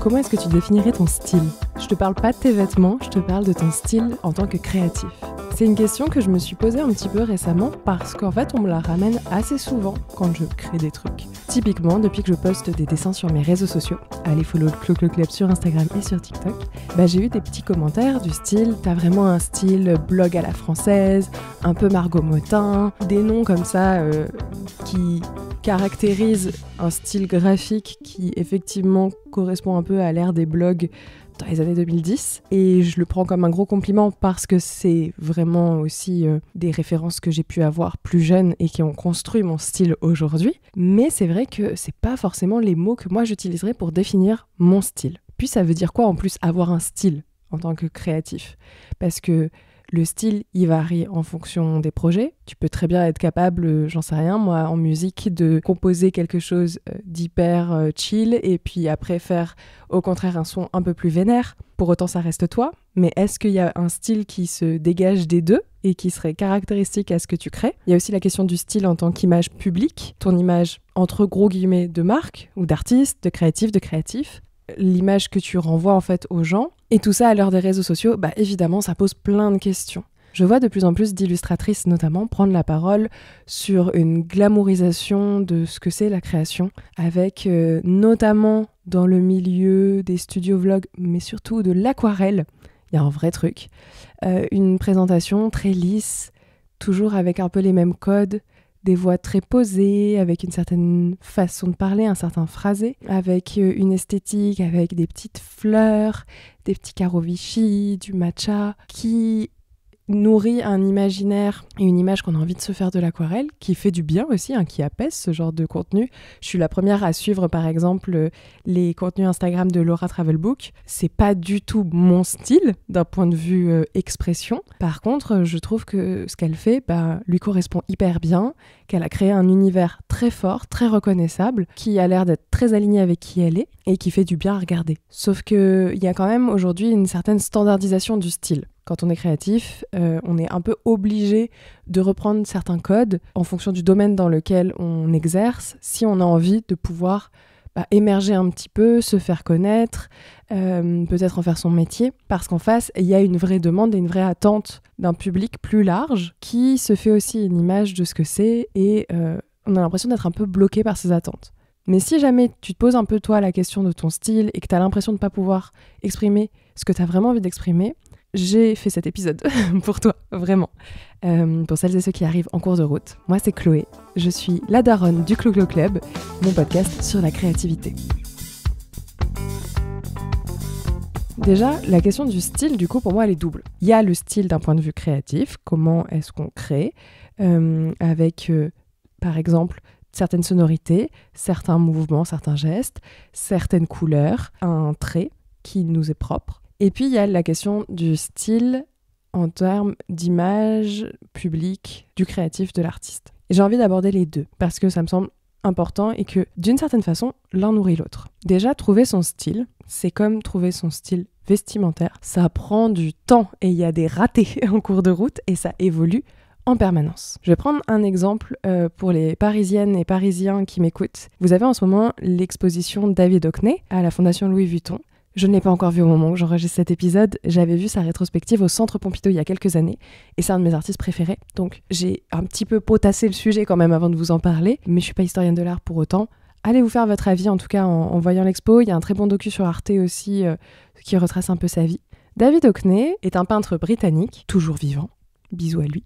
Comment est-ce que tu définirais ton style ? Je te parle pas de tes vêtements, je te parle de ton style en tant que créatif. C'est une question que je me suis posée un petit peu récemment parce qu'en fait on me la ramène assez souvent quand je crée des trucs. Typiquement, depuis que je poste des dessins sur mes réseaux sociaux, allez follow le Clo-Clo Club sur Instagram et sur TikTok, j'ai eu des petits commentaires du style « t'as vraiment un style blog à la française, un peu Margot Motin », des noms comme ça qui caractérisent un style graphique qui effectivement correspond un peu à l'ère des blogs dans les années 2010, et je le prends comme un gros compliment parce que c'est vraiment aussi des références que j'ai pu avoir plus jeune et qui ont construit mon style aujourd'hui. Mais c'est vrai que c'est pas forcément les mots que moi j'utiliserais pour définir mon style. Puis ça veut dire quoi en plus avoir un style en tant que créatif ? Parce que le style, il varie en fonction des projets. Tu peux très bien être capable, j'en sais rien, moi, en musique, de composer quelque chose d'hyper chill et puis après faire au contraire un son un peu plus vénère. Pour autant, ça reste toi. Mais est-ce qu'il y a un style qui se dégage des deux et qui serait caractéristique à ce que tu crées ? Il y a aussi la question du style en tant qu'image publique. Ton image, entre gros guillemets, de marque ou d'artiste, de créatif. L'image que tu renvoies en fait aux gens. Et tout ça à l'heure des réseaux sociaux, évidemment, ça pose plein de questions. Je vois de plus en plus d'illustratrices notamment prendre la parole sur une glamourisation de ce que c'est la création, avec notamment dans le milieu des studios vlogs, mais surtout de l'aquarelle, il y a un vrai truc, une présentation très lisse, toujours avec un peu les mêmes codes, des voix très posées, avec une certaine façon de parler, un certain phrasé, avec une esthétique, avec des petites fleurs, des petits carreaux Vichy, du matcha, qui nourrit un imaginaire et une image qu'on a envie de se faire de l'aquarelle, qui fait du bien aussi, qui apaise ce genre de contenu. Je suis la première à suivre par exemple les contenus Instagram de Laura Travelbook. C'est pas du tout mon style d'un point de vue expression. Par contre, je trouve que ce qu'elle fait lui correspond hyper bien, qu'elle a créé un univers très fort, très reconnaissable, qui a l'air d'être très aligné avec qui elle est et qui fait du bien à regarder. Sauf qu'il y a quand même aujourd'hui une certaine standardisation du style. Quand on est créatif, on est un peu obligé de reprendre certains codes en fonction du domaine dans lequel on exerce, si on a envie de pouvoir émerger un petit peu, se faire connaître, peut-être en faire son métier, parce qu'en face, il y a une vraie demande et une vraie attente d'un public plus large qui se fait aussi une image de ce que c'est et on a l'impression d'être un peu bloqué par ces attentes. Mais si jamais tu te poses un peu toi la question de ton style et que tu as l'impression de ne pas pouvoir exprimer ce que tu as vraiment envie d'exprimer, j'ai fait cet épisode pour toi, vraiment. Pour celles et ceux qui arrivent en cours de route, moi c'est Chloé, je suis la daronne du Clo-Clo Club, mon podcast sur la créativité. Déjà, la question du style, du coup, pour moi, elle est double. Il y a le style d'un point de vue créatif, comment est-ce qu'on crée, avec, par exemple, certaines sonorités, certains mouvements, certains gestes, certaines couleurs, un trait qui nous est propre. Et puis, il y a la question du style en termes d'image publique, du créatif, de l'artiste. Et j'ai envie d'aborder les deux, parce que ça me semble important et que, d'une certaine façon, l'un nourrit l'autre. Déjà, trouver son style, c'est comme trouver son style vestimentaire. Ça prend du temps et il y a des ratés en cours de route et ça évolue en permanence. Je vais prendre un exemple pour les Parisiennes et Parisiens qui m'écoutent. Vous avez en ce moment l'exposition David Hockney à la Fondation Louis Vuitton. Je ne l'ai pas encore vu au moment où j'enregistre cet épisode. J'avais vu sa rétrospective au Centre Pompidou il y a quelques années et c'est un de mes artistes préférés. Donc j'ai un petit peu potassé le sujet quand même avant de vous en parler, mais je suis pas historienne de l'art pour autant. Allez vous faire votre avis en tout cas en voyant l'expo. Il y a un très bon docu sur Arte aussi qui retrace un peu sa vie. David Hockney est un peintre britannique, toujours vivant, bisous à lui,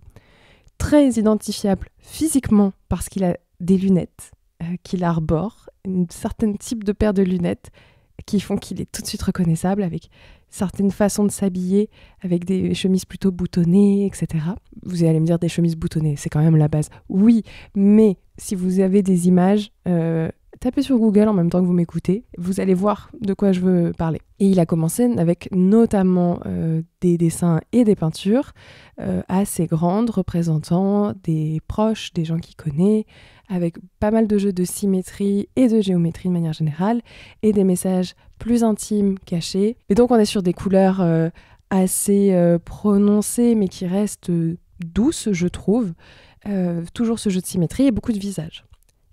très identifiable physiquement parce qu'il a des lunettes qu'il arbore, un certain type de paire de lunettes qui font qu'il est tout de suite reconnaissable avec certaines façons de s'habiller, avec des chemises plutôt boutonnées, etc. Vous allez me dire des chemises boutonnées, c'est quand même la base. Oui, mais si vous avez des images, tapez sur Google en même temps que vous m'écoutez, vous allez voir de quoi je veux parler. Et il a commencé avec notamment des dessins et des peintures assez grandes, représentant des proches, des gens qu'il connaît, avec pas mal de jeux de symétrie et de géométrie de manière générale, et des messages plus intimes, cachés. Et donc on est sur des couleurs assez prononcées, mais qui restent douces, je trouve. Toujours ce jeu de symétrie et beaucoup de visages.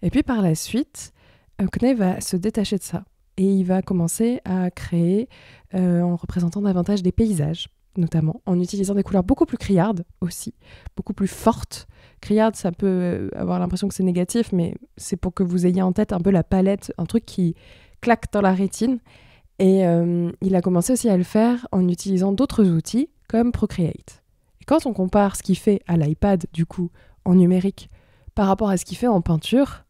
Et puis par la suite, Hockney va se détacher de ça. et il va commencer à créer en représentant davantage des paysages, notamment, en utilisant des couleurs beaucoup plus criardes aussi, beaucoup plus fortes. Criarde, ça peut avoir l'impression que c'est négatif, mais c'est pour que vous ayez en tête un peu la palette, un truc qui claque dans la rétine. Et il a commencé aussi à le faire en utilisant d'autres outils comme Procreate. Et quand on compare ce qu'il fait à l'iPad, du coup, en numérique, par rapport à ce qu'il fait en peinture,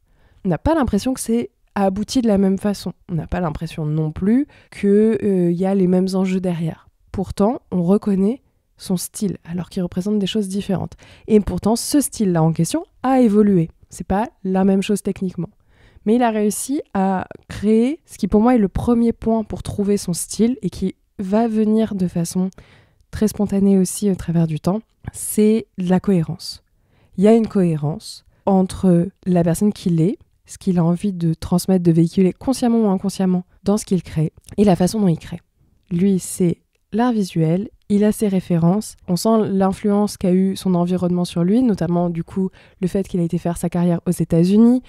on n'a pas l'impression que c'est abouti de la même façon. On n'a pas l'impression non plus qu'il y a les mêmes enjeux derrière. Pourtant, on reconnaît son style, alors qu'il représente des choses différentes. Et pourtant, ce style-là en question a évolué. C'est pas la même chose techniquement. Mais il a réussi à créer ce qui pour moi est le premier point pour trouver son style et qui va venir de façon très spontanée aussi au travers du temps, c'est la cohérence. Il y a une cohérence entre la personne qu'il est, ce qu'il a envie de transmettre, de véhiculer consciemment ou inconsciemment dans ce qu'il crée, et la façon dont il crée. Lui, c'est l'art visuel, il a ses références, on sent l'influence qu'a eu son environnement sur lui, notamment du coup le fait qu'il a été faire sa carrière aux États-Unis,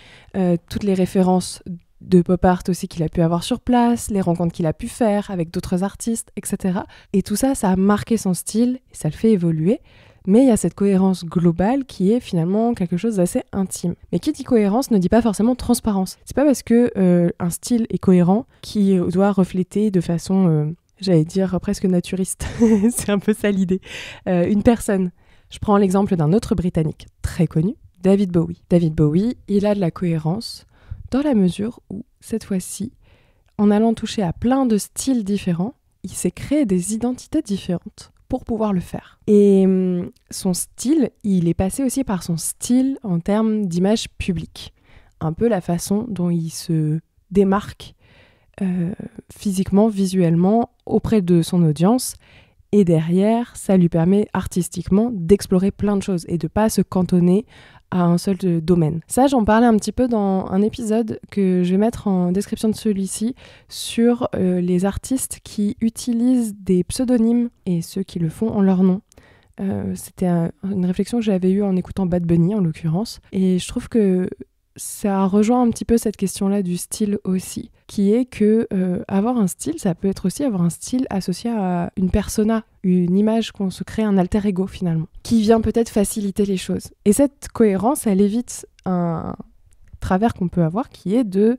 toutes les références de pop art aussi qu'il a pu avoir sur place, les rencontres qu'il a pu faire avec d'autres artistes, etc. Et tout ça, ça a marqué son style, et ça le fait évoluer. Mais il y a cette cohérence globale qui est finalement quelque chose d'assez intime. Mais qui dit cohérence ne dit pas forcément transparence. C'est pas parce que un style est cohérent qu'il doit refléter de façon, j'allais dire presque naturiste, c'est un peu ça l'idée, une personne. Je prends l'exemple d'un autre Britannique très connu, David Bowie. David Bowie, il a de la cohérence dans la mesure où, cette fois-ci, en allant toucher à plein de styles différents, il s'est créé des identités différentes pour pouvoir le faire. Et son style, il est passé aussi par son style en termes d'image publique. Un peu la façon dont il se démarque physiquement, visuellement, auprès de son audience. Et derrière, ça lui permet artistiquement d'explorer plein de choses et de pas se cantonner à un seul domaine. Ça, j'en parlais un petit peu dans un épisode que je vais mettre en description de celui-ci sur les artistes qui utilisent des pseudonymes et ceux qui le font en leur nom. C'était une réflexion que j'avais eue en écoutant Bad Bunny en l'occurrence. Et je trouve que ça rejoint un petit peu cette question-là du style aussi, qui est que avoir un style, ça peut être aussi avoir un style associé à une persona, une image qu'on se crée, un alter ego finalement, qui vient peut-être faciliter les choses. Et cette cohérence, elle évite un travers qu'on peut avoir, qui est de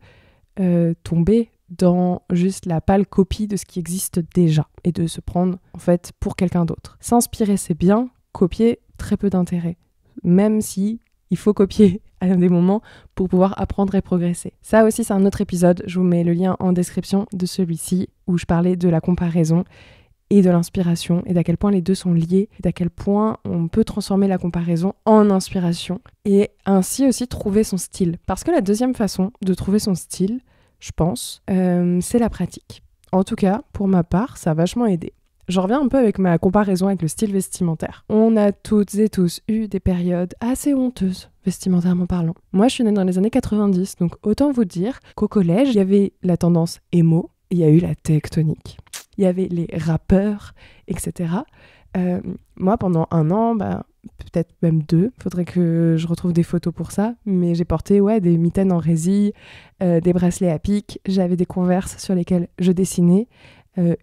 tomber dans juste la pâle copie de ce qui existe déjà, et de se prendre en fait pour quelqu'un d'autre. S'inspirer, c'est bien, copier, très peu d'intérêt. Même si il faut copier à des moments pour pouvoir apprendre et progresser. Ça aussi, c'est un autre épisode. Je vous mets le lien en description de celui-ci où je parlais de la comparaison et de l'inspiration et d'à quel point les deux sont liés et d'à quel point on peut transformer la comparaison en inspiration et ainsi aussi trouver son style. Parce que la deuxième façon de trouver son style, je pense, c'est la pratique. En tout cas, pour ma part, ça a vachement aidé. J'en reviens un peu avec ma comparaison avec le style vestimentaire. On a toutes et tous eu des périodes assez honteuses, vestimentairement parlant. Moi, je suis née dans les années 90, donc autant vous dire qu'au collège, il y avait la tendance emo, il y a eu la tectonique, il y avait les rappeurs, etc. Moi, pendant un an, peut-être même 2, faudrait que je retrouve des photos pour ça, mais j'ai porté des mitaines en résille, des bracelets à pic, j'avais des Converse sur lesquels je dessinais,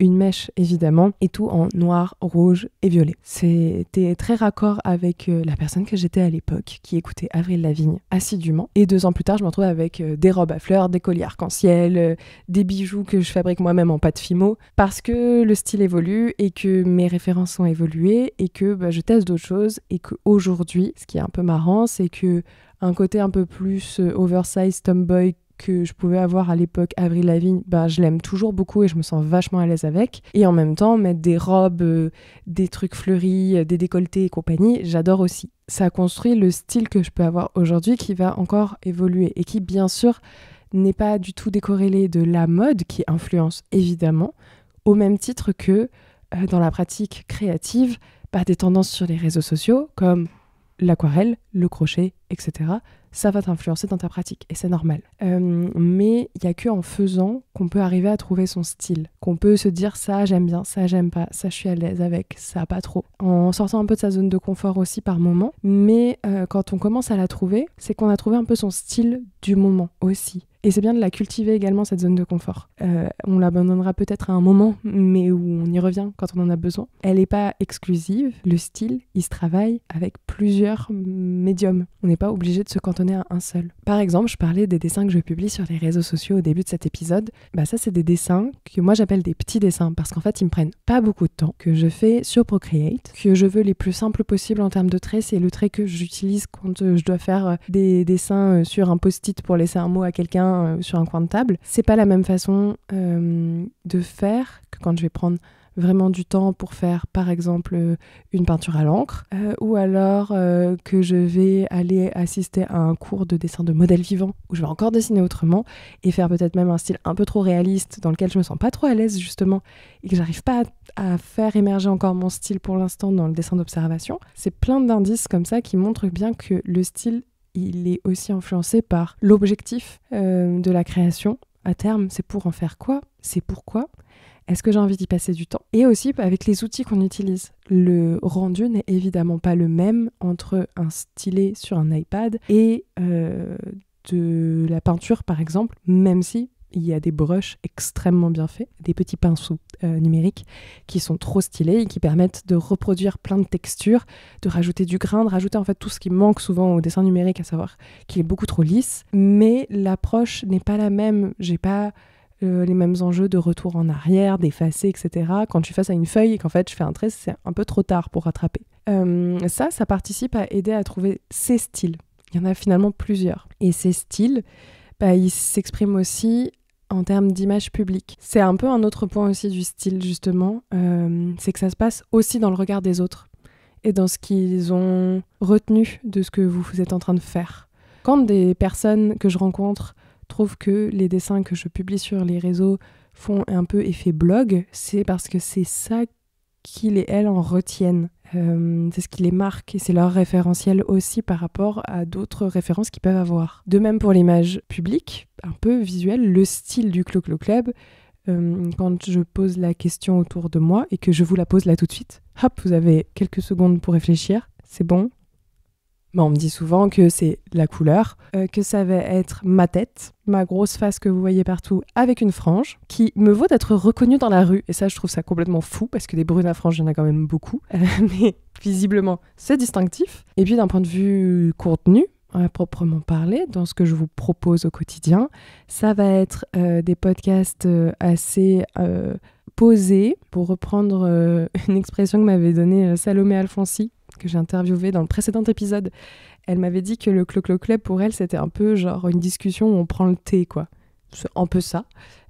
une mèche évidemment, et tout en noir, rouge et violet. C'était très raccord avec la personne que j'étais à l'époque, qui écoutait Avril Lavigne assidûment. Et 2 ans plus tard, je me retrouve avec des robes à fleurs, des colliers arc-en-ciel, des bijoux que je fabrique moi-même en pâte Fimo, parce que le style évolue et que mes références ont évolué et que je teste d'autres choses et qu'aujourd'hui, ce qui est un peu marrant, c'est que un côté un peu plus oversize tomboy que je pouvais avoir à l'époque Avril Lavigne, je l'aime toujours beaucoup et je me sens vachement à l'aise avec. Et en même temps, mettre des robes, des trucs fleuris, des décolletés et compagnie, j'adore aussi. Ça construit le style que je peux avoir aujourd'hui qui va encore évoluer et qui, bien sûr, n'est pas du tout décorrélé de la mode qui influence évidemment, au même titre que dans la pratique créative, des tendances sur les réseaux sociaux comme l'aquarelle, le crochet, etc. Ça va t'influencer dans ta pratique et c'est normal. Mais il n'y a qu'en faisant qu'on peut arriver à trouver son style, qu'on peut se dire ça j'aime bien, ça j'aime pas, ça je suis à l'aise avec, ça pas trop. En sortant un peu de sa zone de confort aussi par moment, mais quand on commence à la trouver, c'est qu'on a trouvé un peu son style du moment aussi. Et c'est bien de la cultiver également, cette zone de confort. On l'abandonnera peut-être à un moment, mais où on y revient quand on en a besoin. Elle n'est pas exclusive. Le style, il se travaille avec plusieurs médiums. On n'est pas obligé de se cantonner à un seul. Par exemple, je parlais des dessins que je publie sur les réseaux sociaux au début de cet épisode. Ça, c'est des dessins que moi j'appelle des petits dessins, parce qu'en fait, ils me prennent pas beaucoup de temps, que je fais sur Procreate, que je veux les plus simples possibles en termes de traits. C'est le trait que j'utilise quand je dois faire des dessins sur un post-it pour laisser un mot à quelqu'un sur un coin de table. C'est pas la même façon de faire que quand je vais prendre vraiment du temps pour faire par exemple une peinture à l'encre ou alors que je vais aller assister à un cours de dessin de modèle vivant où je vais encore dessiner autrement et faire peut-être même un style un peu trop réaliste dans lequel je me sens pas trop à l'aise justement et que j'arrive pas à faire émerger encore mon style pour l'instant dans le dessin d'observation. C'est plein d'indices comme ça qui montrent bien que le style il est aussi influencé par l'objectif de la création. À terme, c'est pour en faire quoi ? C'est pourquoi ? Est-ce que j'ai envie d'y passer du temps ? Et aussi avec les outils qu'on utilise. Le rendu n'est évidemment pas le même entre un stylet sur un iPad et de la peinture par exemple, même si il y a des brushes extrêmement bien faits, des petits pinceaux numériques qui sont trop stylés et qui permettent de reproduire plein de textures, de rajouter du grain, de rajouter en fait tout ce qui manque souvent au dessin numérique, à savoir qu'il est beaucoup trop lisse. Mais l'approche n'est pas la même. J'ai pas les mêmes enjeux de retour en arrière, d'effacer, etc. Quand je suis face à une feuille et qu'en fait je fais un trait, c'est un peu trop tard pour rattraper. Ça participe à aider à trouver ces styles. Il y en a finalement plusieurs. Et ces styles, ils s'expriment aussi en termes d'image publique. C'est un peu un autre point aussi du style, justement, c'est que ça se passe aussi dans le regard des autres et dans ce qu'ils ont retenu de ce que vous êtes en train de faire. Quand des personnes que je rencontre trouvent que les dessins que je publie sur les réseaux font un peu effet blog, c'est parce que c'est ça qu'ils et elles en retiennent. C'est ce qui les marque et c'est leur référentiel aussi par rapport à d'autres références qu'ils peuvent avoir. De même pour l'image publique, un peu visuelle, le style du Clo-Clo Club, quand je pose la question autour de moi et que je vous la pose là tout de suite, hop, vous avez quelques secondes pour réfléchir, c'est bon. On me dit souvent que c'est la couleur, que ça va être ma tête, ma grosse face que vous voyez partout avec une frange, qui me vaut d'être reconnue dans la rue. Et ça, je trouve ça complètement fou, parce que des brunes à franges, il y en a quand même beaucoup. Mais visiblement, c'est distinctif. Et puis d'un point de vue contenu, à proprement parler, dans ce que je vous propose au quotidien, ça va être des podcasts assez posés, pour reprendre une expression que m'avait donnée Salomé Alfonsi, que j'ai interviewée dans le précédent épisode. Elle m'avait dit que le Clo-Clo Club, pour elle, c'était un peu genre une discussion où on prend le thé, quoi. C'est un peu ça.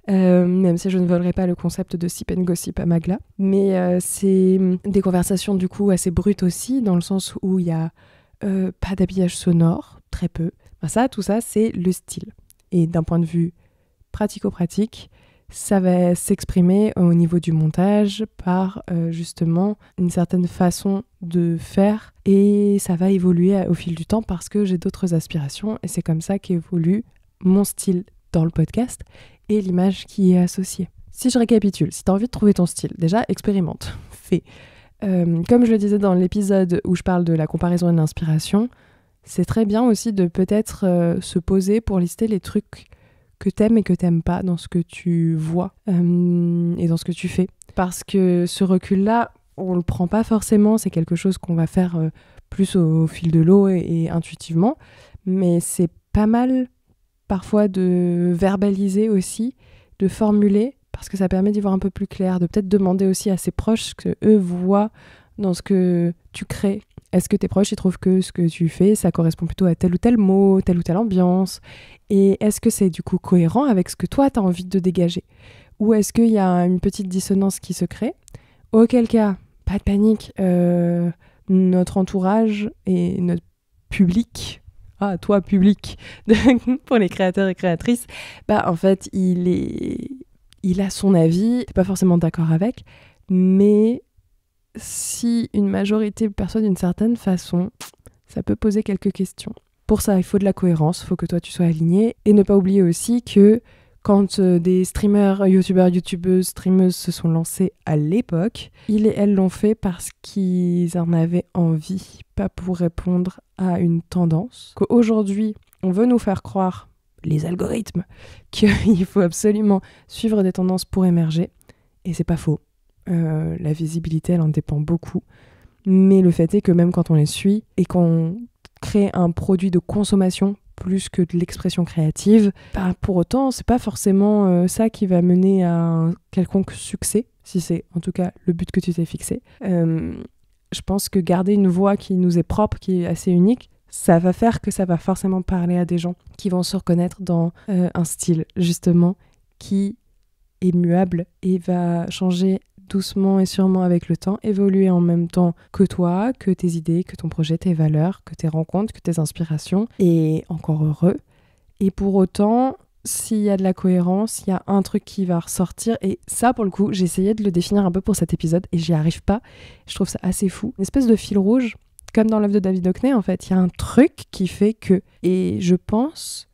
Même si je ne volerai pas le concept de sip and gossip à Magla. Mais c'est des conversations, du coup, assez brutes aussi, dans le sens où il n'y a pas d'habillage sonore, très peu. Tout ça, c'est le style. Et d'un point de vue pratico-pratique, ça va s'exprimer au niveau du montage par justement une certaine façon de faire et ça va évoluer au fil du temps parce que j'ai d'autres aspirations et c'est comme ça qu'évolue mon style dans le podcast et l'image qui est associée. Si je récapitule, si tu as envie de trouver ton style, déjà expérimente, fais. Comme je le disais dans l'épisode où je parle de la comparaison et de l'inspiration, c'est très bien aussi de peut-être se poser pour lister les trucs que t'aimes et que t'aimes pas dans ce que tu vois et dans ce que tu fais. Parce que ce recul-là, on le prend pas forcément, c'est quelque chose qu'on va faire plus au fil de l'eau et intuitivement, mais c'est pas mal parfois de verbaliser aussi, de formuler, parce que ça permet d'y voir un peu plus clair, de peut-être demander aussi à ses proches ce qu'eux voient dans ce que tu crées. Est-ce que tes proches ils trouvent que ce que tu fais, ça correspond plutôt à tel ou tel mot, telle ou telle ambiance ? Et est-ce que c'est du coup cohérent avec ce que toi tu as envie de dégager ? Ou est-ce qu'il y a une petite dissonance qui se crée ? Auquel cas, pas de panique, notre entourage et notre public, toi public, pour les créateurs et créatrices, en fait il a son avis, t'es pas forcément d'accord avec, mais si une majorité perçoit d'une certaine façon, ça peut poser quelques questions. Pour ça, il faut de la cohérence, il faut que toi tu sois aligné. Et ne pas oublier aussi que quand des streamers, youtubeurs, youtubeuses, streameuses se sont lancés à l'époque, ils et elles l'ont fait parce qu'ils en avaient envie, pas pour répondre à une tendance. Qu'aujourd'hui, on veut nous faire croire les algorithmes, qu'il faut absolument suivre des tendances pour émerger. Et c'est pas faux. La visibilité, elle en dépend beaucoup. Mais le fait est que même quand on les suit et qu'on crée un produit de consommation plus que de l'expression créative, pour autant, c'est pas forcément ça qui va mener à un quelconque succès, si c'est en tout cas le but que tu t'es fixé. Je pense que garder une voix qui nous est propre, qui est assez unique, ça va faire que ça va forcément parler à des gens qui vont se reconnaître dans un style, justement, qui est muable et va changer doucement et sûrement avec le temps, évoluer en même temps que toi, que tes idées, que ton projet, tes valeurs, que tes rencontres, que tes inspirations, et encore heureux. Et pour autant, s'il y a de la cohérence, il y a un truc qui va ressortir, et ça, pour le coup, j'ai essayé de le définir un peu pour cet épisode, et j'y arrive pas. Je trouve ça assez fou. Une espèce de fil rouge, comme dans l'œuvre de David Hockney, en fait, il y a un truc qui fait que, et je pense,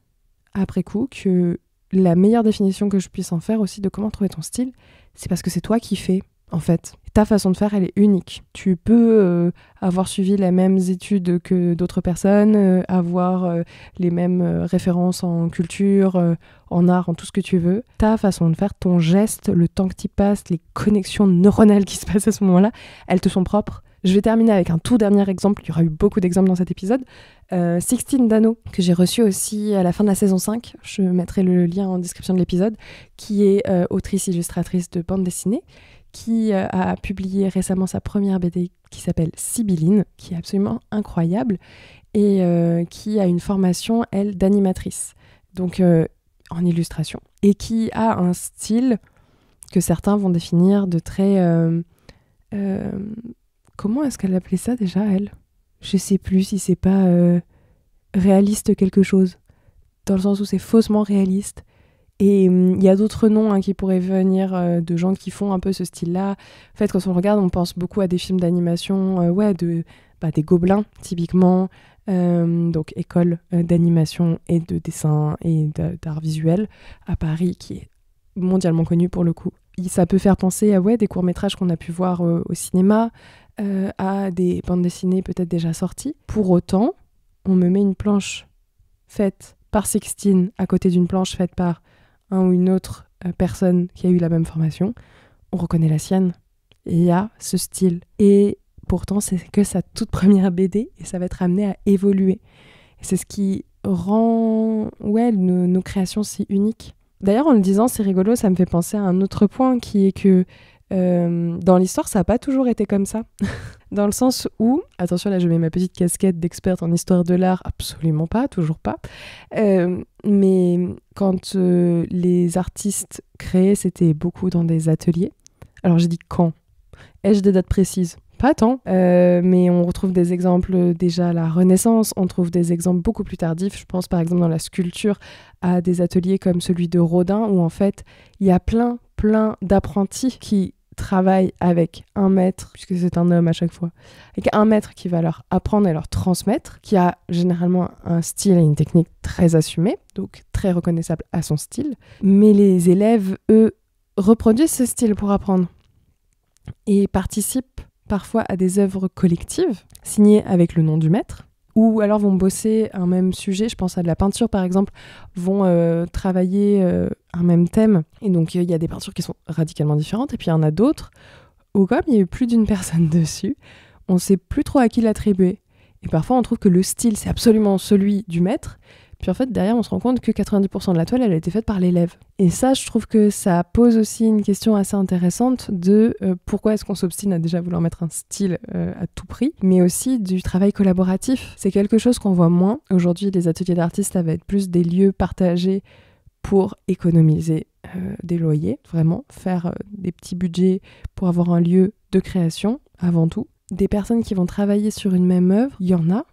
après coup, que la meilleure définition que je puisse en faire aussi de comment trouver ton style, c'est parce que c'est toi qui fais, en fait. Ta façon de faire, elle est unique. Tu peux avoir suivi les mêmes études que d'autres personnes, avoir les mêmes références en culture, en art, en tout ce que tu veux. Ta façon de faire, ton geste, le temps que tu passes, les connexions neuronales qui se passent à ce moment-là, elles te sont propres. Je vais terminer avec un tout dernier exemple. Il y aura eu beaucoup d'exemples dans cet épisode. Sixtine Dano, que j'ai reçu aussi à la fin de la saison 5. Je mettrai le lien en description de l'épisode, qui est autrice-illustratrice de bande dessinée, qui a publié récemment sa première BD qui s'appelle Sibylline, qui est absolument incroyable, et qui a une formation, elle, d'animatrice, donc en illustration, et qui a un style que certains vont définir de très... comment est-ce qu'elle appelait ça déjà, elle ? Je sais plus si c'est pas réaliste quelque chose, dans le sens où c'est faussement réaliste. Et il y a d'autres noms qui pourraient venir de gens qui font un peu ce style-là. En fait, quand on regarde, on pense beaucoup à des films d'animation, des Gobelins, typiquement. Donc, école d'animation et de dessin et d'art visuel à Paris, qui est mondialement connue pour le coup. Ça peut faire penser à des courts-métrages qu'on a pu voir au cinéma, à des bandes dessinées peut-être déjà sorties. Pour autant, on me met une planche faite par Sixtine à côté d'une planche faite par un ou une autre personne qui a eu la même formation, on reconnaît la sienne. Et il y a ce style. Et pourtant, c'est que sa toute première BD et ça va être amené à évoluer. Et c'est ce qui rend nos créations si uniques. D'ailleurs, en le disant, c'est rigolo, ça me fait penser à un autre point qui est que dans l'histoire, ça n'a pas toujours été comme ça. Dans le sens où, attention là je mets ma petite casquette d'experte en histoire de l'art, absolument pas, toujours pas, mais quand les artistes créaient, c'était beaucoup dans des ateliers. Alors j'ai dit quand ? Ai-je des dates précises ? Pas tant, mais on retrouve des exemples déjà à la Renaissance, on trouve des exemples beaucoup plus tardifs, je pense par exemple dans la sculpture à des ateliers comme celui de Rodin, où en fait il y a plein d'apprentis qui travaillent avec un maître, puisque c'est un homme à chaque fois, avec un maître qui va leur apprendre et leur transmettre, qui a généralement un style et une technique très assumés, donc très reconnaissable à son style, mais les élèves, eux, reproduisent ce style pour apprendre et participent parfois à des œuvres collectives signées avec le nom du maître, ou alors vont bosser un même sujet, je pense à de la peinture par exemple, vont travailler un même thème, et donc il y a des peintures qui sont radicalement différentes, et puis il y en a d'autres où comme il y a eu plus d'une personne dessus, on ne sait plus trop à qui l'attribuer, et parfois on trouve que le style c'est absolument celui du maître, puis en fait derrière on se rend compte que 90% de la toile elle a été faite par l'élève. Et ça je trouve que ça pose aussi une question assez intéressante de pourquoi est-ce qu'on s'obstine à déjà vouloir mettre un style à tout prix, mais aussi du travail collaboratif. C'est quelque chose qu'on voit moins. Aujourd'hui les ateliers d'artistes ça va être plus des lieux partagés pour économiser des loyers, vraiment faire des petits budgets pour avoir un lieu de création avant tout. Des personnes qui vont travailler sur une même œuvre, il y en a,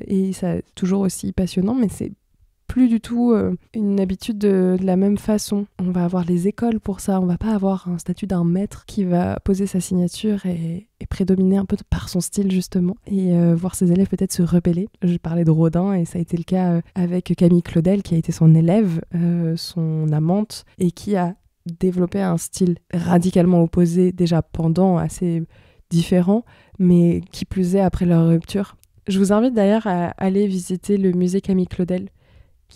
et c'est toujours aussi passionnant, mais c'est plus du tout une habitude de la même façon. On va avoir les écoles pour ça, on va pas avoir un statut d'un maître qui va poser sa signature et prédominer un peu par son style justement, et voir ses élèves peut-être se rebeller. Je parlais de Rodin et ça a été le cas avec Camille Claudel qui a été son élève, son amante, et qui a développé un style radicalement opposé déjà pendant, assez différent, mais qui plus est après leur rupture. Je vous invite d'ailleurs à aller visiter le musée Camille Claudel,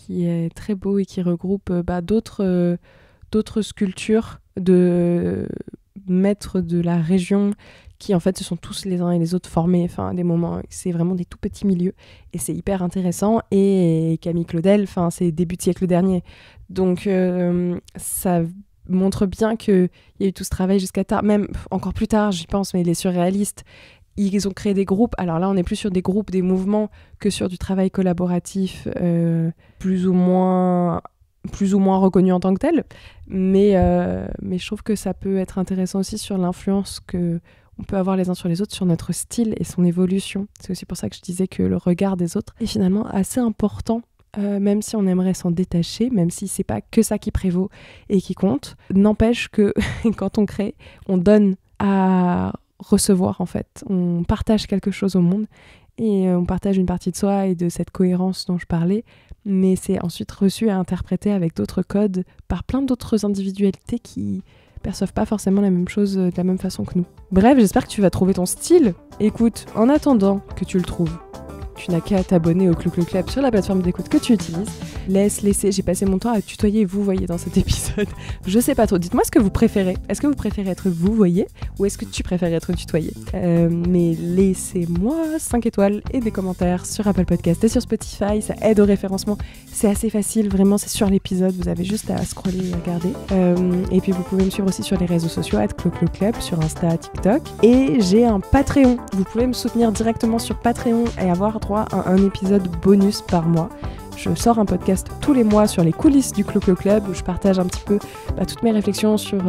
qui est très beau et qui regroupe d'autres sculptures de maîtres de la région qui en fait se sont tous les uns et les autres formés, enfin des moments, c'est vraiment des tout petits milieux et c'est hyper intéressant. Et Camille Claudel, enfin c'est début de siècle dernier, donc ça montre bien qu'il y a eu tout ce travail jusqu'à tard, même encore plus tard j'y pense, mais les surréalistes, ils ont créé des groupes. Alors là on est plus sur des groupes, des mouvements que sur du travail collaboratif plus ou moins reconnu en tant que tel, mais je trouve que ça peut être intéressant aussi sur l'influence que on peut avoir les uns sur les autres, sur notre style et son évolution. C'est aussi pour ça que je disais que le regard des autres est finalement assez important, même si on aimerait s'en détacher, même si c'est pas que ça qui prévaut et qui compte. N'empêche que quand on crée, on donne à recevoir en fait. On partage quelque chose au monde et on partage une partie de soi et de cette cohérence dont je parlais, mais c'est ensuite reçu et interprété avec d'autres codes par plein d'autres individualités qui perçoivent pas forcément la même chose de la même façon que nous. Bref, j'espère que tu vas trouver ton style. Écoute, en attendant que tu le trouves, tu n'as qu'à t'abonner au Clou Clou Club sur la plateforme d'écoute que tu utilises. Laissez, j'ai passé mon temps à tutoyer vous voyez dans cet épisode. Je sais pas trop, dites-moi ce que vous préférez. Est-ce que vous préférez être vous voyez ou est-ce que tu préfères être tutoyé mais laissez-moi 5 étoiles et des commentaires sur Apple Podcast et sur Spotify, ça aide au référencement. C'est assez facile, vraiment, c'est sur l'épisode, vous avez juste à scroller et regarder. Et puis vous pouvez me suivre aussi sur les réseaux sociaux, @ClouClouClub, sur Insta, TikTok. Et j'ai un Patreon, vous pouvez me soutenir directement sur Patreon et avoir droit à un épisode bonus par mois. Je sors un podcast tous les mois sur les coulisses du Clou Clou Club où je partage un petit peu toutes mes réflexions sur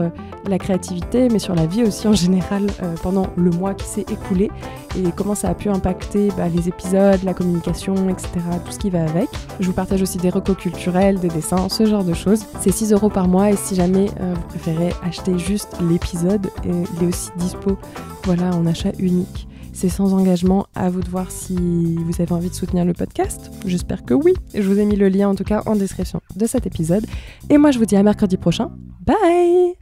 la créativité, mais sur la vie aussi en général pendant le mois qui s'est écoulé et comment ça a pu impacter les épisodes, la communication, etc. Tout ce qui va avec. Je vous partage aussi des recos culturels, des dessins, ce genre de choses. C'est 6 € par mois et si jamais vous préférez acheter juste l'épisode, il est aussi dispo en achat unique. C'est sans engagement, à vous de voir si vous avez envie de soutenir le podcast. J'espère que oui. Je vous ai mis le lien en tout cas en description de cet épisode. Et moi je vous dis à mercredi prochain. Bye!